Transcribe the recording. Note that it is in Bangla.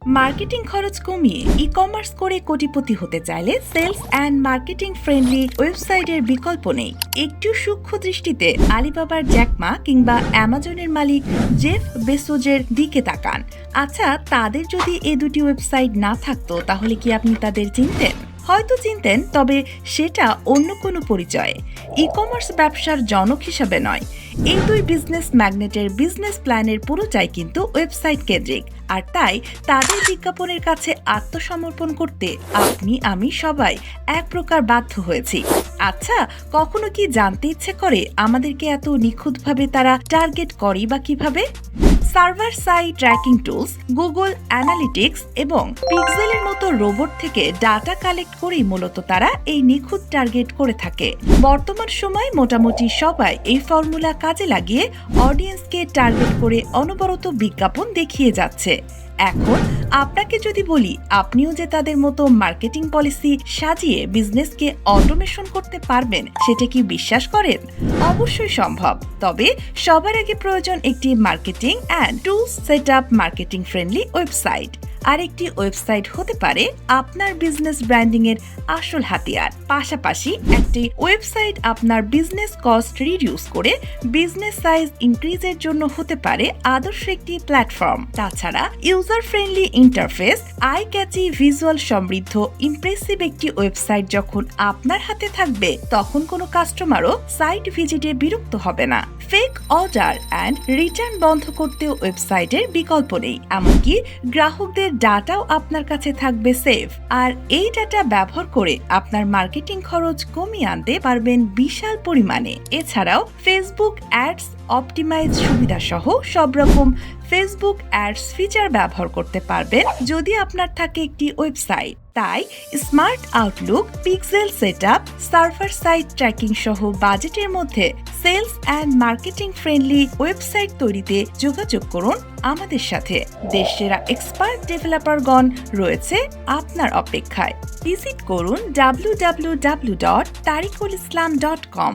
মার্কেটিং খরচ কমিয়ে ই-কমার্স করে কোটিপতি হতে চাইলে সেলস অ্যান্ড মার্কেটিং ফ্রেন্ডলি ওয়েবসাইটের বিকল্প নেই। একটু সূক্ষ্ম দৃষ্টিতে আলিবাবার জ্যাকমা কিংবা অ্যামাজনের মালিক জেফ বেসোজের দিকে তাকান। আচ্ছা, তাদের যদি এই দুটি ওয়েবসাইট না থাকতো তাহলে কি আপনি তাদের চিনতেন? হয়তো চিনতেন, তবে সেটা অন্য কোনো পরিচয়ে, ই-কমার্স ব্যবসার জনক হিসাবে নয়। এই দুই বিজনেস ম্যাগনেটের বিজনেস প্ল্যানের পুরোটাই কিন্তু ওয়েবসাইট কেন্দ্রিক, আর তাই তাদের বিজ্ঞাপনের কাছে আত্মসমর্পণ করতে আপনি আমি সবাই এক প্রকার বাধ্য হয়েছি। আচ্ছা, কখনো কি জানতে ইচ্ছে করে আমাদেরকে এত নিখুঁতভাবে তারা টার্গেট করে বা কিভাবে? Server side tracking tools, Google analytics এবং পিক্সেলের মতো রোবট থেকে ডাটা কালেক্ট করেই মূলত তারা এই নিখুঁত টার্গেট করে থাকে। বর্তমান সময়ে মোটামুটি সবাই এই ফর্মুলা কাজে লাগিয়ে অডিয়েন্সকে টার্গেট করে অনবরত বিজ্ঞাপন দেখিয়ে যাচ্ছে। এখন আপনাকে যদি বলি আপনিও যে তাদের মতো মার্কেটিং পলিসি সাজিয়ে বিজনেসকে অটোমেশন করতে পারবেন, সেটা কি বিশ্বাস করেন? অবশ্যই সম্ভব, তবে সবার আগে প্রয়োজন একটি marketing and tools setup marketing friendly website. আর একটি ওয়েবসাইট হতে পারে আপনার বিজনেস ব্র্যান্ডিং এর আসল হাতিয়ার। পাশাপাশি একটি ওয়েবসাইট আপনার বিজনেস কস্ট রিডিউস করে বিজনেস সাইজ ইনক্রিজের জন্য হতে পারে আদর্শ একটি প্ল্যাটফর্ম। তাছাড়া user friendly interface, eye catchy visual সমৃদ্ধ ইমপ্রেসিভ একটি ওয়েবসাইট যখন আপনার হাতে থাকবে, তখন কোনো কাস্টমারও সাইট ভিজিটে বিরক্ত হবে না। ফেক অর্ডার অ্যান্ড রিটার্ন বন্ধ করতেও ওয়েবসাইটের বিকল্প নেই, এমনকি গ্রাহকদের ডাটাও আপনার কাছে থাকবে সেফ। আর এই ডাটা ব্যবহার করে আপনার মার্কেটিং খরচ কমিয়ে আনতে পারবেন বিশাল পরিমাণে। এছাড়াও ফেসবুক অ্যাডস অপটিমাইজ সুবিধা সহ সব রকম ফেসবুক অ্যাডস ফিচার ব্যবহার করতে পারবেন যদি আপনার থাকে একটি ওয়েবসাইট। তাই smart outlook, pixel setup, server side tracking সহ বাজেটের মধ্যে sales and marketing friendly website তৈরিতে যোগাযোগ করুন আমাদের সাথে। দেশসেরা এক্সপার্ট ডেভেলপারগণ রয়েছে আপনার অপেক্ষায়। ভিজিট করুন www.tarikulislam.com।